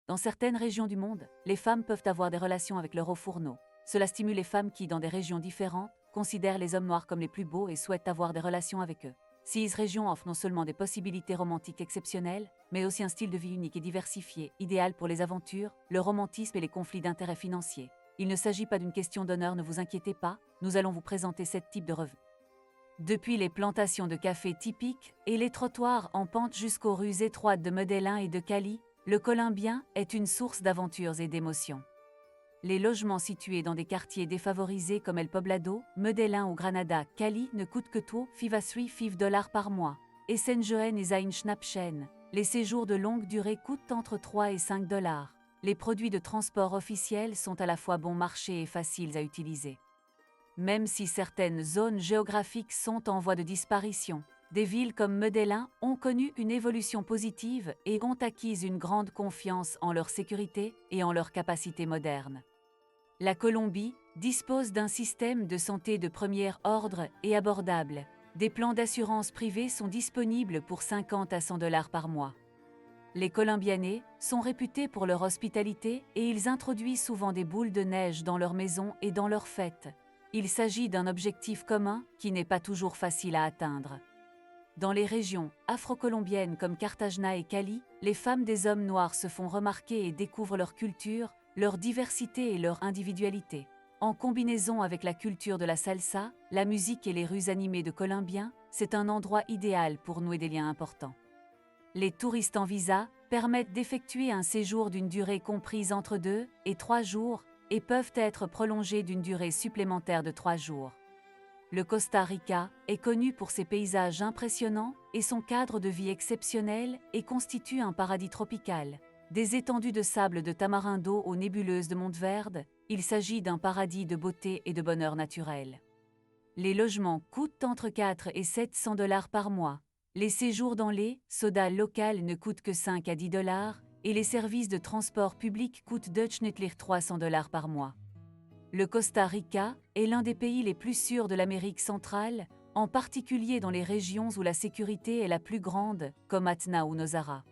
Dans certaines régions du monde, les femmes peuvent avoir des relations avec leurs hauts-fourneaux. Cela stimule les femmes qui, dans des régions différentes, considèrent les hommes noirs comme les plus beaux et souhaitent avoir des relations avec eux. Ces régions offrent non seulement des possibilités romantiques exceptionnelles, mais aussi un style de vie unique et diversifié, idéal pour les aventures, le romantisme et les conflits d'intérêts financiers. Il ne s'agit pas d'une question d'honneur, ne vous inquiétez pas, nous allons vous présenter 7 types de revenus. Depuis les plantations de café typiques et les trottoirs en pente jusqu'aux rues étroites de Medellín et de Cali, le Colombien est une source d'aventures et d'émotions. Les logements situés dans des quartiers défavorisés comme El Poblado, Medellín ou Granada, Cali ne coûtent que $5 par mois. Et Saint-Joen et Zain Schnapchen, les séjours de longue durée coûtent entre 3 et $5. Les produits de transport officiels sont à la fois bon marché et faciles à utiliser. Même si certaines zones géographiques sont en voie de disparition, des villes comme Medellín ont connu une évolution positive et ont acquis une grande confiance en leur sécurité et en leurs capacités modernes. La Colombie dispose d'un système de santé de premier ordre et abordable. Des plans d'assurance privés sont disponibles pour 50 à $100 par mois. Les Colombianais sont réputés pour leur hospitalité et ils introduisent souvent des boules de neige dans leurs maisons et dans leurs fêtes. Il s'agit d'un objectif commun qui n'est pas toujours facile à atteindre. Dans les régions afro-colombiennes comme Cartagena et Cali, les femmes des hommes noirs se font remarquer et découvrent leur culture, leur diversité et leur individualité. En combinaison avec la culture de la salsa, la musique et les rues animées de Colombiens, c'est un endroit idéal pour nouer des liens importants. Les touristes en visa permettent d'effectuer un séjour d'une durée comprise entre 2 et 3 jours et peuvent être prolongés d'une durée supplémentaire de 3 jours. Le Costa Rica est connu pour ses paysages impressionnants et son cadre de vie exceptionnel et constitue un paradis tropical. Des étendues de sable de Tamarindo aux nébuleuses de Monteverde, il s'agit d'un paradis de beauté et de bonheur naturel. Les logements coûtent entre 4 et $700 par mois. Les séjours dans les sodas locales ne coûtent que 5 à $10 et les services de transport public coûtent durchschnittlich $300 par mois. Le Costa Rica est l'un des pays les plus sûrs de l'Amérique centrale, en particulier dans les régions où la sécurité est la plus grande, comme Atna ou Nosara.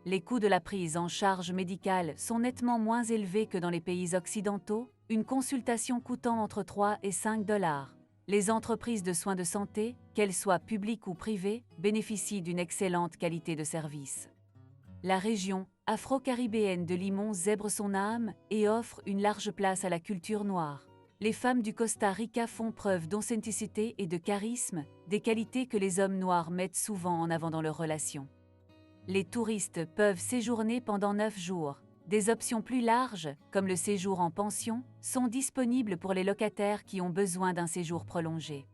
Les coûts de la prise en charge médicale sont nettement moins élevés que dans les pays occidentaux, une consultation coûtant entre 3 et $5. Les entreprises de soins de santé, qu'elles soient publiques ou privées, bénéficient d'une excellente qualité de service. La région afro-caribéenne de Limon zèbre son âme et offre une large place à la culture noire. Les femmes du Costa Rica font preuve d'authenticité et de charisme, des qualités que les hommes noirs mettent souvent en avant dans leurs relations. Les touristes peuvent séjourner pendant 9 jours. Des options plus larges, comme le séjour en pension, sont disponibles pour les locataires qui ont besoin d'un séjour prolongé.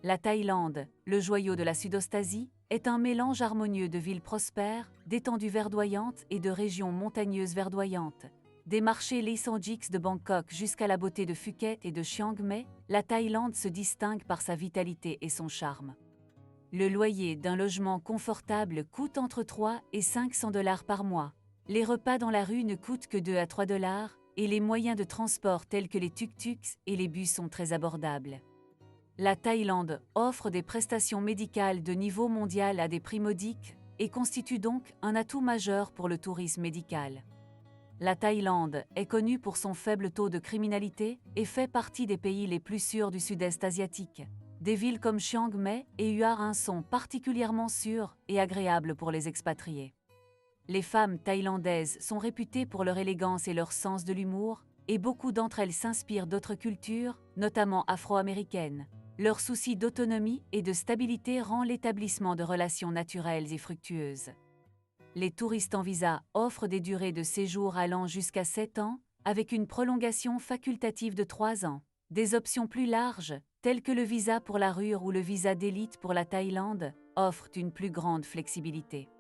La Thaïlande, le joyau de la Sud-Asie, est un mélange harmonieux de villes prospères, d'étendues verdoyantes et de régions montagneuses verdoyantes. Des marchés Leisandjiks de Bangkok jusqu'à la beauté de Phuket et de Chiang Mai, la Thaïlande se distingue par sa vitalité et son charme. Le loyer d'un logement confortable coûte entre 3 et $500 par mois. Les repas dans la rue ne coûtent que 2 à $3 et les moyens de transport tels que les tuk-tuks et les bus sont très abordables. La Thaïlande offre des prestations médicales de niveau mondial à des prix modiques et constitue donc un atout majeur pour le tourisme médical. La Thaïlande est connue pour son faible taux de criminalité et fait partie des pays les plus sûrs du sud-est asiatique. Des villes comme Chiang Mai et Hua Hin sont particulièrement sûres et agréables pour les expatriés. Les femmes thaïlandaises sont réputées pour leur élégance et leur sens de l'humour, et beaucoup d'entre elles s'inspirent d'autres cultures, notamment afro-américaines. Leur souci d'autonomie et de stabilité rend l'établissement de relations naturelles et fructueuses. Les touristes en visa offrent des durées de séjour allant jusqu'à 7 ans, avec une prolongation facultative de 3 ans. Des options plus larges, telles que le visa pour la Ruhr ou le visa d'élite pour la Thaïlande, offrent une plus grande flexibilité.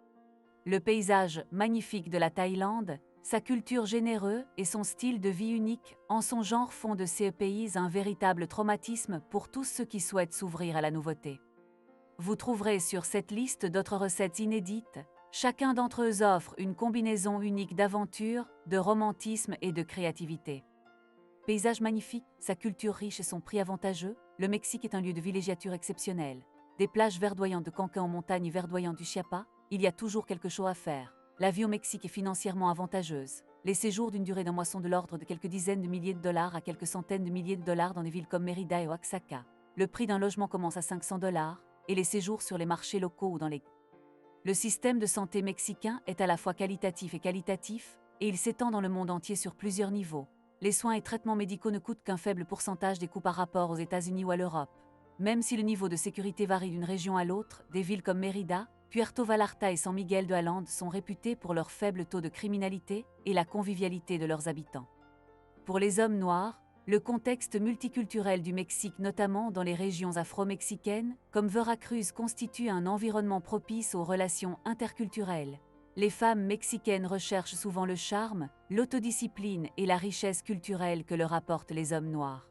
Le paysage magnifique de la Thaïlande, sa culture généreuse et son style de vie unique en son genre font de ces pays un véritable traumatisme pour tous ceux qui souhaitent s'ouvrir à la nouveauté. Vous trouverez sur cette liste d'autres recettes inédites. Chacun d'entre eux offre une combinaison unique d'aventure, de romantisme et de créativité. Paysage magnifique, sa culture riche et son prix avantageux, le Mexique est un lieu de villégiature exceptionnel. Des plages verdoyantes de Cancun aux montagnes verdoyantes du Chiapas, il y a toujours quelque chose à faire. La vie au Mexique est financièrement avantageuse. Les séjours d'une durée d'un mois sont de l'ordre de quelques dizaines de milliers de dollars à quelques centaines de milliers de dollars dans des villes comme Mérida et Oaxaca. Le prix d'un logement commence à 500 dollars, et les séjours sur les marchés locaux ou dans les... Le système de santé mexicain est à la fois qualitatif, et il s'étend dans le monde entier sur plusieurs niveaux. Les soins et traitements médicaux ne coûtent qu'un faible pourcentage des coûts par rapport aux États-Unis ou à l'Europe. Même si le niveau de sécurité varie d'une région à l'autre, des villes comme Mérida, Puerto Vallarta et San Miguel de Allende sont réputées pour leur faible taux de criminalité et la convivialité de leurs habitants. Pour les hommes noirs, le contexte multiculturel du Mexique, notamment dans les régions afro-mexicaines, comme Veracruz, constitue un environnement propice aux relations interculturelles. Les femmes mexicaines recherchent souvent le charme, l'autodiscipline et la richesse culturelle que leur apportent les hommes noirs.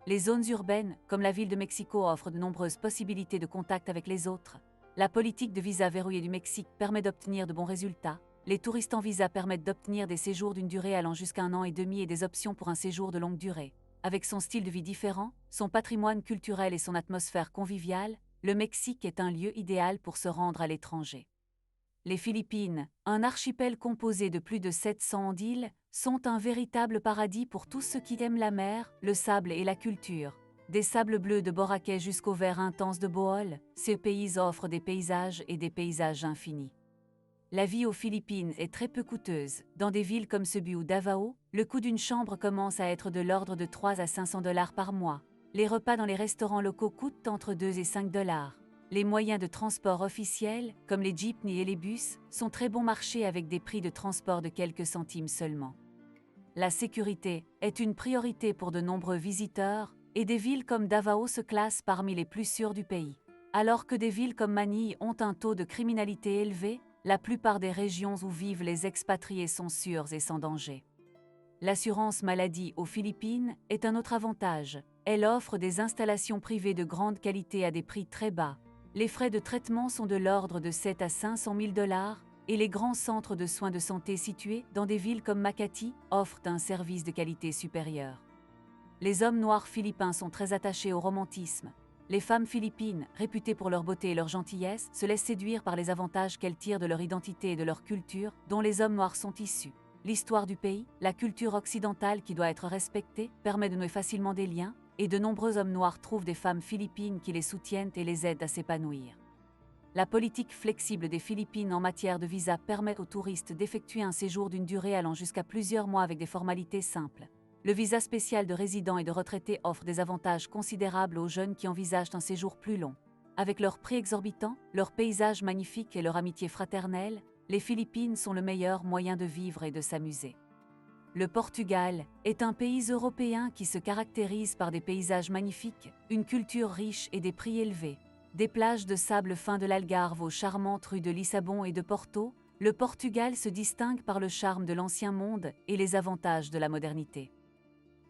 Les zones urbaines, comme la ville de Mexico, offrent de nombreuses possibilités de contact avec les autres. La politique de visa verrouillée du Mexique permet d'obtenir de bons résultats. Les touristes en visa permettent d'obtenir des séjours d'une durée allant jusqu'à 1 an et demi et des options pour un séjour de longue durée. Avec son style de vie différent, son patrimoine culturel et son atmosphère conviviale, le Mexique est un lieu idéal pour se rendre à l'étranger. Les Philippines, un archipel composé de plus de 700 îles, sont un véritable paradis pour tous ceux qui aiment la mer, le sable et la culture. Des sables bleus de Boracay jusqu'au vert intense de Bohol, ces pays offrent des paysages et des paysages infinis. La vie aux Philippines est très peu coûteuse. Dans des villes comme Cebu ou Davao, le coût d'une chambre commence à être de l'ordre de 3 à 500 dollars par mois. Les repas dans les restaurants locaux coûtent entre 2 et 5 dollars. Les moyens de transport officiels, comme les jeepneys et les bus, sont très bon marché avec des prix de transport de quelques centimes seulement. La sécurité est une priorité pour de nombreux visiteurs, et des villes comme Davao se classent parmi les plus sûres du pays. Alors que des villes comme Manille ont un taux de criminalité élevé, la plupart des régions où vivent les expatriés sont sûres et sans danger. L'assurance maladie aux Philippines est un autre avantage. Elle offre des installations privées de grande qualité à des prix très bas. Les frais de traitement sont de l'ordre de 7 à 500 000 dollars, et les grands centres de soins de santé situés dans des villes comme Makati offrent un service de qualité supérieure. Les hommes noirs philippins sont très attachés au romantisme. Les femmes philippines, réputées pour leur beauté et leur gentillesse, se laissent séduire par les avantages qu'elles tirent de leur identité et de leur culture, dont les hommes noirs sont issus. L'histoire du pays, la culture occidentale qui doit être respectée, permet de nouer facilement des liens, et de nombreux hommes noirs trouvent des femmes philippines qui les soutiennent et les aident à s'épanouir. La politique flexible des Philippines en matière de visa permet aux touristes d'effectuer un séjour d'une durée allant jusqu'à plusieurs mois avec des formalités simples. Le visa spécial de résidents et de retraités offre des avantages considérables aux jeunes qui envisagent un séjour plus long. Avec leurs prix exorbitants, leurs paysages magnifiques et leur amitié fraternelle, les Philippines sont le meilleur moyen de vivre et de s'amuser. Le Portugal est un pays européen qui se caractérise par des paysages magnifiques, une culture riche et des prix élevés. Des plages de sable fin de l'Algarve aux charmantes rues de Lissabon et de Porto, le Portugal se distingue par le charme de l'ancien monde et les avantages de la modernité.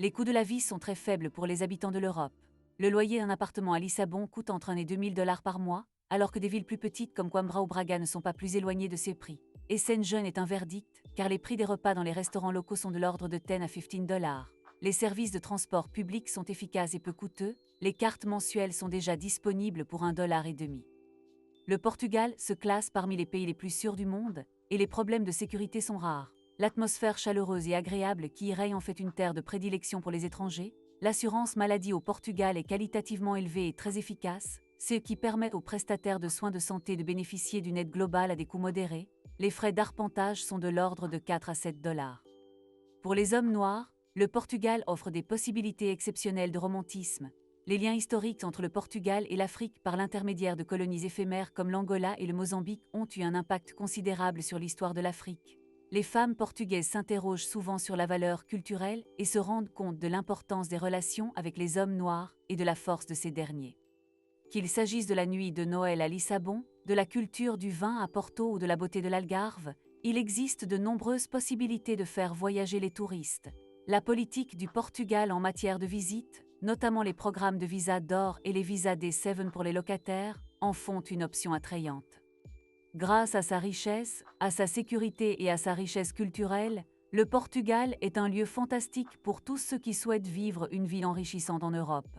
Les coûts de la vie sont très faibles pour les habitants de l'Europe. Le loyer d'un appartement à Lissabon coûte entre 1 et 2 000 dollars par mois, alors que des villes plus petites comme Coimbra ou Braga ne sont pas plus éloignées de ces prix. Et Saint-Jean est un verdict, car les prix des repas dans les restaurants locaux sont de l'ordre de 10 à 15 dollars. Les services de transport public sont efficaces et peu coûteux, les cartes mensuelles sont déjà disponibles pour 1,5 dollar. Le Portugal se classe parmi les pays les plus sûrs du monde, et les problèmes de sécurité sont rares. L'atmosphère chaleureuse et agréable qui y règne en fait une terre de prédilection pour les étrangers. L'assurance maladie au Portugal est qualitativement élevée et très efficace, ce qui permet aux prestataires de soins de santé de bénéficier d'une aide globale à des coûts modérés. Les frais d'arpentage sont de l'ordre de 4 à 7 dollars. Pour les hommes noirs, le Portugal offre des possibilités exceptionnelles de romantisme. Les liens historiques entre le Portugal et l'Afrique par l'intermédiaire de colonies éphémères comme l'Angola et le Mozambique ont eu un impact considérable sur l'histoire de l'Afrique. Les femmes portugaises s'interrogent souvent sur la valeur culturelle et se rendent compte de l'importance des relations avec les hommes noirs et de la force de ces derniers. Qu'il s'agisse de la nuit de Noël à Lissabon, de la culture du vin à Porto ou de la beauté de l'Algarve, il existe de nombreuses possibilités de faire voyager les touristes. La politique du Portugal en matière de visite, notamment les programmes de visa d'or et les visas D7 pour les locataires, en font une option attrayante. Grâce à sa richesse, à sa sécurité et à sa richesse culturelle, le Portugal est un lieu fantastique pour tous ceux qui souhaitent vivre une vie enrichissante en Europe.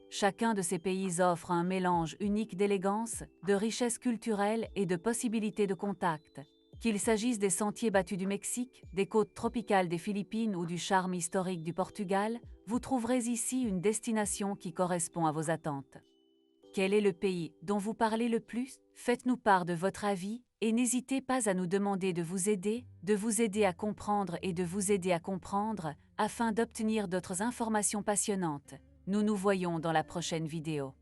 Chacun de ces pays offre un mélange unique d'élégance, de richesse culturelle et de possibilités de contact. Qu'il s'agisse des sentiers battus du Mexique, des côtes tropicales des Philippines ou du charme historique du Portugal, vous trouverez ici une destination qui correspond à vos attentes. Quel est le pays dont vous parlez le plus? Faites-nous part de votre avis et n'hésitez pas à nous demander de vous aider à comprendre et de vous aider à comprendre afin d'obtenir d'autres informations passionnantes. Nous nous voyons dans la prochaine vidéo.